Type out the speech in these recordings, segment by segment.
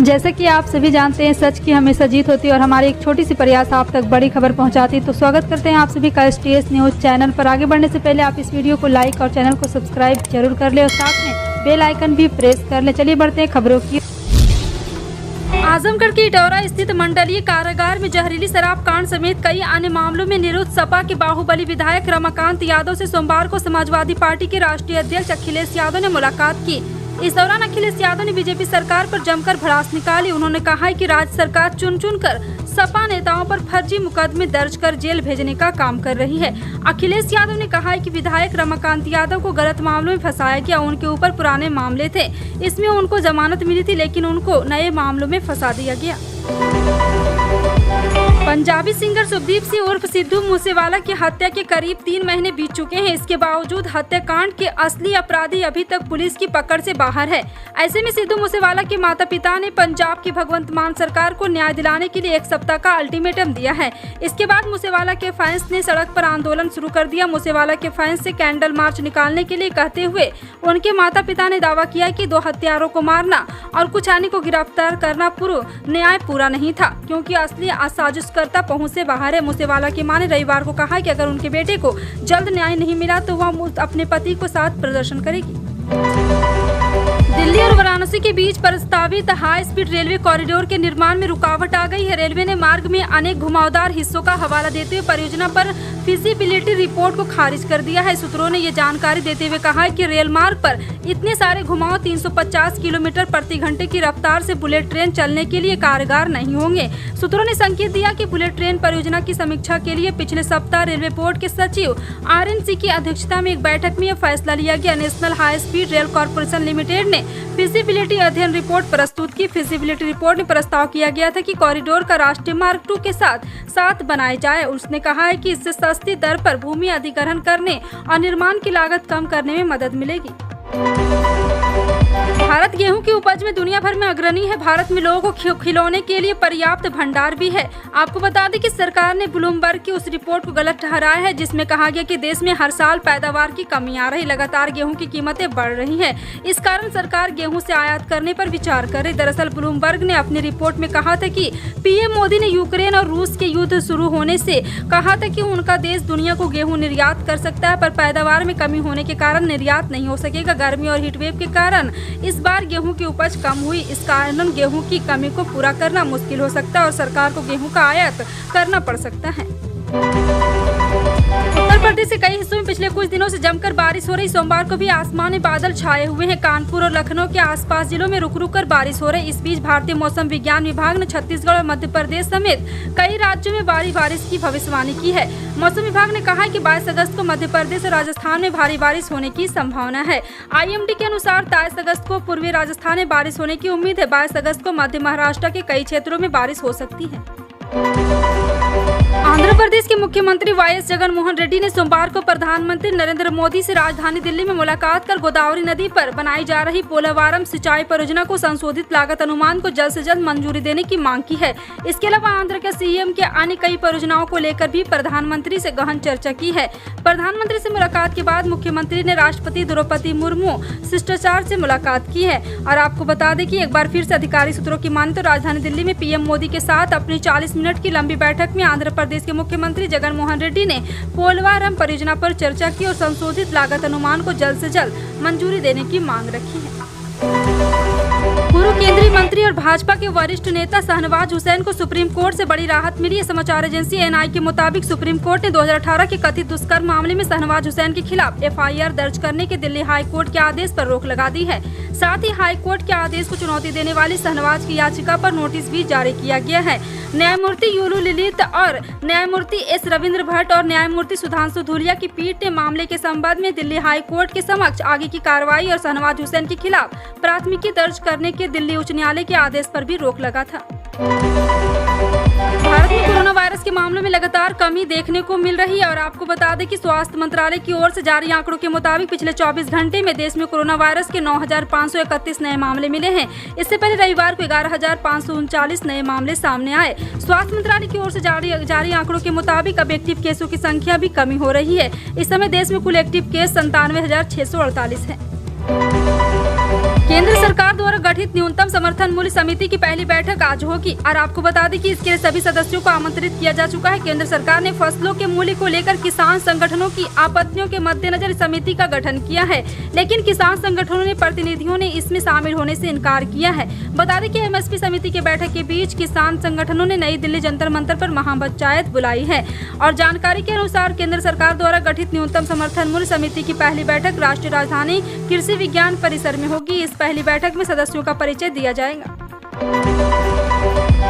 जैसे कि आप सभी जानते हैं, सच की हमेशा जीत होती है और हमारी एक छोटी सी प्रयास आप तक बड़ी खबर पहुंचाती है। तो स्वागत करते हैं आप सभी का STS न्यूज चैनल पर। आगे बढ़ने से पहले आप इस वीडियो को लाइक और चैनल को सब्सक्राइब जरूर कर ले और साथ में बेल आइकन भी प्रेस कर ले। चलिए बढ़ते हैं खबरों की। आजमगढ़ के इटौरा स्थित मंडलीय कारागार में जहरीली शराब कांड समेत कई अन्य मामलों में निरुद्ध सपा के बाहुबली विधायक रमाकांत यादव से सोमवार को समाजवादी पार्टी के राष्ट्रीय अध्यक्ष अखिलेश यादव ने मुलाकात की। इस दौरान अखिलेश यादव ने बीजेपी सरकार पर जमकर भड़ास निकाली। उन्होंने कहा है कि राज्य सरकार चुन कर सपा नेताओं पर फर्जी मुकदमे दर्ज कर जेल भेजने का काम कर रही है। अखिलेश यादव ने कहा है कि विधायक रमाकांत यादव को गलत मामलों में फंसाया गया। उनके ऊपर पुराने मामले थे, इसमें उनको जमानत मिली थी, लेकिन उनको नए मामलों में फंसा दिया गया। पंजाबी सिंगर शुभदीप सिंह उर्फ सिद्धू मूसेवाला की हत्या के करीब 3 महीने बीत चुके हैं। इसके बावजूद हत्याकांड के असली अपराधी अभी तक पुलिस की पकड़ से बाहर है। ऐसे में सिद्धू मूसेवाला के माता पिता ने पंजाब की भगवंत मान सरकार को न्याय दिलाने के लिए 1 सप्ताह का अल्टीमेटम दिया है। इसके बाद मूसेवाला के फैंस ने सड़क पर आंदोलन शुरू कर दिया। मूसेवाला के फैंस से कैंडल मार्च निकालने के लिए कहते हुए उनके माता पिता ने दावा किया कि 2 हत्यारों को मारना और कुछ अन्य को गिरफ्तार करना न्याय पूरा नहीं था, क्योंकि असली साजिशकर्ता पहुंच से बाहर है। मूसेवाला की मां ने रविवार को कहा कि अगर उनके बेटे को जल्द न्याय नहीं मिला तो वह अपने पति को साथ प्रदर्शन करेगी। दिल्ली और वाराणसी के बीच प्रस्तावित हाई स्पीड रेलवे कॉरिडोर के निर्माण में रुकावट आ गई है। रेलवे ने मार्ग में अनेक घुमावदार हिस्सों का हवाला देते हुए परियोजना पर फिजिबिलिटी रिपोर्ट को खारिज कर दिया है। सूत्रों ने ये जानकारी देते हुए कहा है कि रेल मार्ग पर इतने सारे घुमाव 350 किलोमीटर प्रति घंटे की रफ्तार से बुलेट ट्रेन चलने के लिए कारगर नहीं होंगे। सूत्रों ने संकेत दिया कि बुलेट ट्रेन परियोजना की समीक्षा के लिए पिछले सप्ताह रेलवे बोर्ड के सचिव RNC की अध्यक्षता में एक बैठक में यह फैसला लिया गया। National high speed rail corporation limited ने फिजिबिलिटी अध्ययन रिपोर्ट प्रस्तुत की। फिजिबिलिटी रिपोर्ट में प्रस्ताव किया गया था कि कॉरिडोर का राष्ट्रीय मार्ग 2 के साथ बनाया जाए। उसने कहा है कि इससे सस्ती दर पर भूमि अधिग्रहण करने और निर्माण की लागत कम करने में मदद मिलेगी। भारत गेहूं की उपज में दुनिया भर में अग्रणी है। भारत में लोगों को खिलौने के लिए पर्याप्त भंडार भी है। आपको बता दें कि सरकार ने ब्लूमबर्ग की उस रिपोर्ट को गलत ठहराया है जिसमें कहा गया कि देश में हर साल पैदावार की कमी आ रही। लगातार गेहूं की कीमतें बढ़ रही हैं। इस कारण सरकार गेहूं से आयात करने पर विचार कर रही। दरअसल ब्लूमबर्ग ने अपनी रिपोर्ट में कहा था कि PM मोदी ने यूक्रेन और रूस के युद्ध शुरू होने से कहा था कि उनका देश दुनिया को गेहूं निर्यात कर सकता है, पर पैदावार में कमी होने के कारण निर्यात नहीं हो सकेगा। गर्मी और हीटवेव के कारण इस बार गेहूं की उपज कम हुई। इस कारण गेहूं की कमी को पूरा करना मुश्किल हो सकता है और सरकार को गेहूं का आयात करना पड़ सकता है। उत्तर प्रदेश के कई हिस्सों में पिछले कुछ दिनों से जमकर बारिश हो रही। सोमवार को भी आसमान में बादल छाए हुए हैं। कानपुर और लखनऊ के आसपास जिलों में रुक रुक कर बारिश हो रही। इस बीच भारतीय मौसम विज्ञान विभाग ने छत्तीसगढ़ और मध्य प्रदेश समेत कई राज्यों में भारी बारिश की भविष्यवाणी की है। मौसम विभाग ने कहा है कि 22 अगस्त को मध्य प्रदेश और राजस्थान में भारी बारिश होने की संभावना है। IMD के अनुसार 23 अगस्त को पूर्वी राजस्थान में बारिश होने की उम्मीद है। 22 अगस्त को मध्य महाराष्ट्र के कई क्षेत्रों में बारिश हो सकती है। आंध्र प्रदेश के मुख्यमंत्री YS जगनमोहन रेड्डी ने सोमवार को प्रधानमंत्री नरेंद्र मोदी से राजधानी दिल्ली में मुलाकात कर गोदावरी नदी पर बनाई जा रही पोलावरम सिंचाई परियोजना को संशोधित लागत अनुमान को जल्द से जल्द मंजूरी देने की मांग की है। इसके अलावा आंध्र के CM के अन्य कई परियोजनाओं को लेकर भी प्रधानमंत्री से गहन चर्चा की है। प्रधानमंत्री से मुलाकात के बाद मुख्यमंत्री ने राष्ट्रपति द्रौपदी मुर्मू शिष्टाचार से मुलाकात की है। और आपको बता दें कि एक बार फिर से अधिकारी सूत्रों की माने तो राजधानी दिल्ली में PM मोदी के साथ अपनी 40 मिनट की लंबी बैठक में आंध्र प्रदेश के मुख्यमंत्री जगनमोहन रेड्डी ने पोलावरम परियोजना पर चर्चा की और संशोधित लागत अनुमान को जल्द से जल्द मंजूरी देने की मांग रखी है। पूर्व केंद्रीय मंत्री और भाजपा के वरिष्ठ नेता शहनवाज हुसैन को सुप्रीम कोर्ट से बड़ी राहत मिली है। समाचार एजेंसी NI के मुताबिक सुप्रीम कोर्ट ने 2018 के कथित दुष्कर्म मामले में शहनवाज हुसैन के खिलाफ FIR दर्ज करने के दिल्ली हाई कोर्ट के आदेश पर रोक लगा दी है। साथ ही हाई कोर्ट के आदेश को चुनौती देने वाली शहनवाज की याचिका पर नोटिस भी जारी किया गया है। न्यायमूर्ति यूलू ललित और न्यायमूर्ति S रविंद्र भट्ट और न्यायमूर्ति सुधांशु धूलिया की पीठ ने मामले के संबंध में दिल्ली हाई कोर्ट के समक्ष आगे की कार्रवाई और शहनवाज हुसैन के खिलाफ प्राथमिकी दर्ज करने के दिल्ली उच्च न्यायालय के आदेश पर भी रोक लगा था। भारत में कोरोना वायरस के मामलों में लगातार कमी देखने को मिल रही है और आपको बता दें कि स्वास्थ्य मंत्रालय की ओर से जारी आंकड़ों के मुताबिक पिछले 24 घंटे में देश में कोरोना वायरस के 9,531 नए मामले मिले हैं। इससे पहले रविवार को 11,539 नए मामले सामने आए। स्वास्थ्य मंत्रालय की ओर से जारी आंकड़ों के मुताबिक अब एक्टिव केसों की संख्या भी कमी हो रही है। इस समय देश में कुल एक्टिव केस 97,648 है। केंद्र सरकार द्वारा गठित न्यूनतम समर्थन मूल्य समिति की पहली बैठक आज होगी और आपको बता दें कि इसके लिए सभी सदस्यों को आमंत्रित किया जा चुका है। केंद्र सरकार ने फसलों के मूल्य को लेकर किसान संगठनों की आपत्तियों के मद्देनजर समिति का गठन किया है, लेकिन किसान संगठनों ने प्रतिनिधियों ने इसमें शामिल होने से इनकार किया है। बता दें कि एमएसपी समिति की बैठक के बीच किसान संगठनों ने नई दिल्ली जंतर मंतर पर महापंचायत बुलाई है और जानकारी के अनुसार केंद्र सरकार द्वारा गठित न्यूनतम समर्थन मूल्य समिति की पहली बैठक राष्ट्रीय राजधानी कृषि विज्ञान परिसर में होगी। इस पहली बैठक में सदस्यों का परिचय दिया जाएगा।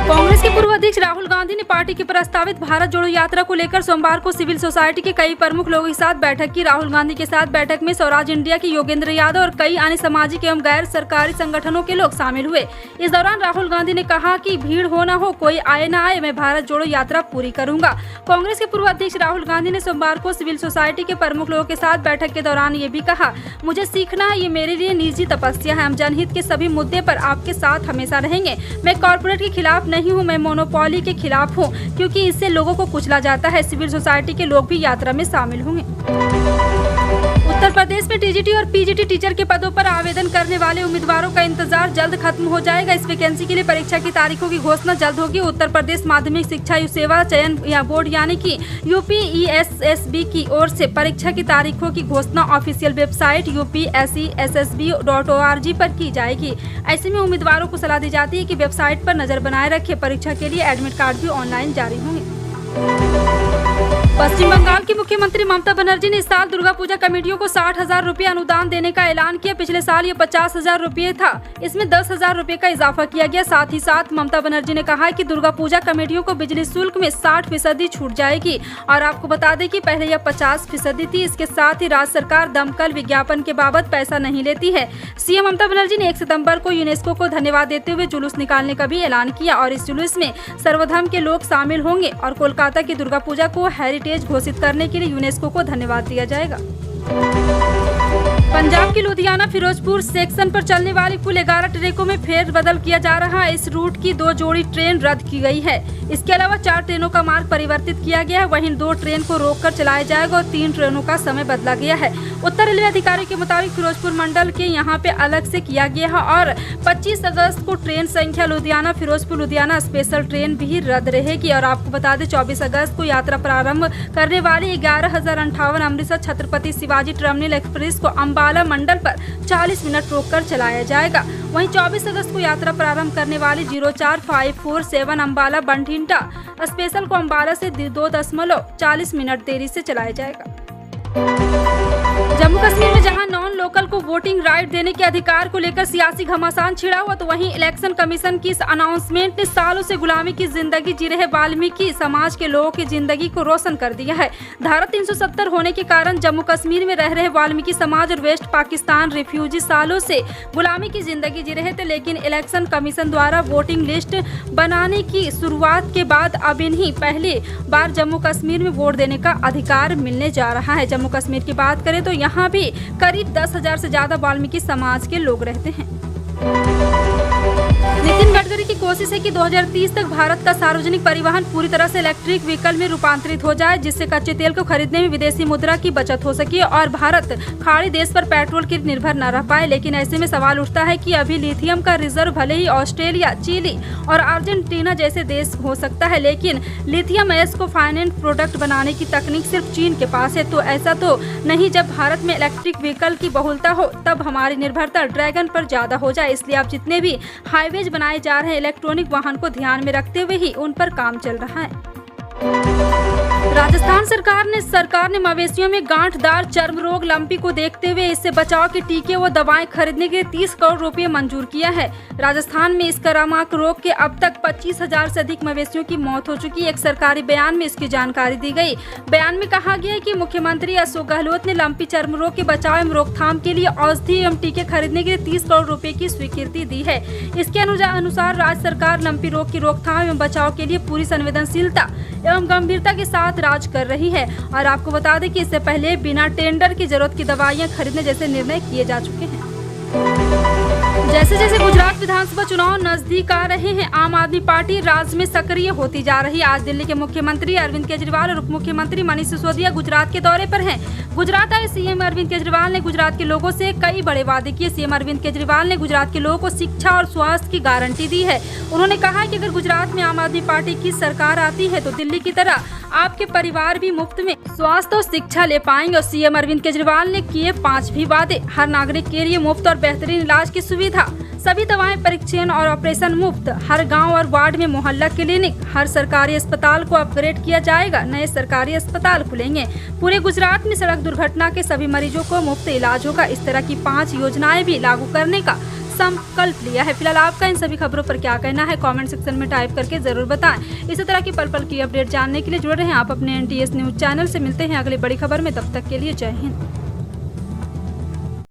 कांग्रेस के पूर्व अध्यक्ष राहुल गांधी ने पार्टी की प्रस्तावित भारत जोड़ो यात्रा को लेकर सोमवार को सिविल सोसाइटी के कई प्रमुख लोगों के साथ बैठक की। राहुल गांधी के साथ बैठक में स्वराज इंडिया के योगेंद्र यादव और कई अन्य सामाजिक एवं गैर सरकारी संगठनों के लोग शामिल हुए। इस दौरान राहुल गांधी ने कहा कि भीड़ हो न हो, कोई आए न आए, मैं भारत जोड़ो यात्रा पूरी करूंगा। कांग्रेस के पूर्व अध्यक्ष राहुल गांधी ने सोमवार को सिविल सोसाइटी के प्रमुख लोगों के साथ बैठक के दौरान ये भी कहा, मुझे सीखना है, ये मेरे लिए निजी तपस्या है। हम जनहित के सभी मुद्दे पर आपके साथ हमेशा रहेंगे। मैं कॉर्पोरेट के खिलाफ नहीं हूँ, मैं मोनोपोली के खिलाफ हूँ, क्योंकि इससे लोगों को कुचला जाता है। सिविल सोसाइटी के लोग भी यात्रा में शामिल होंगे। उत्तर प्रदेश में टीजीटी और पीजीटी टीचर के पदों पर आवेदन करने वाले उम्मीदवारों का इंतजार जल्द खत्म हो जाएगा। इस वैकेंसी के लिए परीक्षा की तारीखों की घोषणा जल्द होगी। उत्तर प्रदेश माध्यमिक शिक्षा सेवा चयन बोर्ड यानी कि यूपीईएसएसबी की ओर से परीक्षा की तारीखों की घोषणा ऑफिशियल वेबसाइट upscsb.org पर की जाएगी। ऐसे में उम्मीदवारों को सलाह दी जाती है कि वेबसाइट पर नजर बनाए रखें। परीक्षा के लिए एडमिट कार्ड भी ऑनलाइन जारी होंगे। पश्चिम बंगाल की मुख्यमंत्री ममता बनर्जी ने इस साल दुर्गा पूजा कमेटियों को 60,000 रुपये अनुदान देने का ऐलान किया। पिछले साल ये 50,000 रुपये था, इसमें 10,000 रुपये का इजाफा किया गया। साथ ही साथ ममता बनर्जी ने कहा कि दुर्गा पूजा कमेटियों को बिजली शुल्क में 60% छूट जाएगी और आपको बता दें कि पहले यह 50% थी। इसके साथ ही राज्य सरकार दमकल विज्ञापन के बाबत पैसा नहीं लेती है। सीएम ममता बनर्जी ने 1 सितम्बर को यूनेस्को को धन्यवाद देते हुए जुलूस निकालने का भी ऐलान किया और इस जुलूस में सर्वधर्म के लोग शामिल होंगे और कोलकाता की दुर्गा पूजा को हेरिटेज घोषित करने के लिए यूनेस्को को धन्यवाद दिया जाएगा। पंजाब की लुधियाना फिरोजपुर सेक्शन पर चलने वाली कुल 11 ट्रैकों में फेरबदल किया जा रहा है। इस रूट की 2 जोड़ी ट्रेन रद्द की गई है। इसके अलावा 4 ट्रेनों का मार्ग परिवर्तित किया गया है। वहीं 2 ट्रेन को रोककर चलाया जाएगा और 3 ट्रेनों का समय बदला गया है। उत्तर रेलवे अधिकारी के मुताबिक फिरोजपुर मंडल के यहाँ पे अलग से किया गया है और 25 अगस्त को ट्रेन संख्या लुधियाना फिरोजपुर लुधियाना स्पेशल ट्रेन भी रद्द रहेगी। और आपको बता दें 24 अगस्त को यात्रा प्रारंभ करने वाली 11,058 अमृतसर छत्रपति शिवाजी टर्मिनल एक्सप्रेस को अम्बाला मंडल पर 40 मिनट रोककर चलाया जाएगा। वहीं 24 अगस्त को यात्रा प्रारंभ करने वाली 04547 अम्बाला बंठिंटा स्पेशल को अम्बाला से 2.40 मिनट देरी से चलाया जाएगा। जम्मू कश्मीर में जहां नॉन लोकल को वोटिंग राइट देने के अधिकार को लेकर सियासी घमासान छिड़ा हुआ, तो वहीं इलेक्शन कमीशन की इस अनाउंसमेंट ने सालों से गुलामी की जिंदगी जी रहे वाल्मीकि समाज के लोगों की जिंदगी को रोशन कर दिया है। धारा 370 होने के कारण जम्मू कश्मीर में रह रहे वाल्मीकि समाज और वेस्ट पाकिस्तान रिफ्यूजी सालों से गुलामी की जिंदगी जी रहे थे, लेकिन इलेक्शन कमीशन द्वारा वोटिंग लिस्ट बनाने की शुरुआत के बाद अब इन्हीं पहली बार जम्मू कश्मीर में वोट देने का अधिकार मिलने जा रहा है। जम्मू कश्मीर की बात करें तो यहाँ भी करीब 10,000 से ज्यादा वाल्मीकि समाज के लोग रहते हैं। नितिन गडकरी की कोशिश है कि 2030 तक भारत का सार्वजनिक परिवहन पूरी तरह से इलेक्ट्रिक व्हीकल में रूपांतरित हो जाए, जिससे कच्चे तेल को खरीदने में विदेशी मुद्रा की बचत हो सके और भारत खाड़ी देश पर पेट्रोल की निर्भर न रह पाए। लेकिन ऐसे में सवाल उठता है कि अभी लिथियम का रिजर्व भले ही ऑस्ट्रेलिया, चिली और अर्जेंटीना जैसे देश हो सकता है, लेकिन लिथियम एस को फाइनेंस प्रोडक्ट बनाने की तकनीक सिर्फ चीन के पास है। तो ऐसा तो नहीं जब भारत में इलेक्ट्रिक व्हीकल की बहुलता हो तब हमारी निर्भरता ड्रैगन पर ज्यादा हो जाए। इसलिए अब जितने भी हाईवेज बनाए जा रहे हैं इलेक्ट्रॉनिक वाहन को ध्यान में रखते हुए ही उन पर काम चल रहा है। राजस्थान सरकार ने मवेशियों में गांठदार चर्म रोग लंपी को देखते हुए इससे बचाव के टीके व दवाएं खरीदने के लिए 30 करोड़ रुपए मंजूर किया है। राजस्थान में इस करामाक रोग के अब तक 25,000 से अधिक मवेशियों की मौत हो चुकी है। एक सरकारी बयान में इसकी जानकारी दी गई। बयान में कहा गया है कि मुख्यमंत्री अशोक गहलोत ने लंपी चर्म रोग के बचाव एवं रोकथाम के लिए औषधि एवं टीके खरीदने के लिए 30 करोड़ रुपए की स्वीकृति दी है। इसके अनुसार राज्य सरकार लंपी रोग की रोकथाम एवं बचाव के लिए पूरी संवेदनशीलता एवं गंभीरता के साथ राज कर रही है। और आपको बता दें कि इससे पहले बिना टेंडर की जरूरत की दवाइयां खरीदने जैसे निर्णय किए जा चुके हैं। जैसे जैसे गुजरात विधानसभा चुनाव नजदीक आ रहे हैं, आम आदमी पार्टी राज्य में सक्रिय होती जा रही है। आज दिल्ली के मुख्यमंत्री अरविंद केजरीवाल और उप मुख्यमंत्री मनीष सिसोदिया गुजरात के दौरे पर हैं। गुजरात आए सीएम अरविंद केजरीवाल ने गुजरात के लोगों से कई बड़े वादे किए। सीएम अरविंद केजरीवाल ने गुजरात के लोगों को शिक्षा और स्वास्थ्य की गारंटी दी है। उन्होंने कहा कि अगर गुजरात में आम आदमी पार्टी की सरकार आती है तो दिल्ली की तरह आपके परिवार भी मुफ्त में स्वास्थ्य और शिक्षा ले पाएंगे। और सीएम अरविंद केजरीवाल ने किए 5 भी वादे। हर नागरिक के लिए मुफ्त और बेहतरीन इलाज की सुविधा, सभी दवाएं, परीक्षण और ऑपरेशन मुफ्त, हर गांव और वार्ड में मोहल्ला क्लिनिक, हर सरकारी अस्पताल को अपग्रेड किया जाएगा, नए सरकारी अस्पताल खुलेंगे, पूरे गुजरात में सड़क दुर्घटना के सभी मरीजों को मुफ्त इलाज होगा। इस तरह की 5 योजनाएं भी लागू करने का संकल्प लिया है। फिलहाल आपका इन सभी खबरों पर क्या कहना है, कमेंट सेक्शन में टाइप करके जरूर बताएं। इसी तरह की पल पल की अपडेट जानने के लिए जुड़े रहें आप अपने NTS न्यूज चैनल से। मिलते हैं अगली बड़ी खबर में, तब तक के लिए जय हिंद।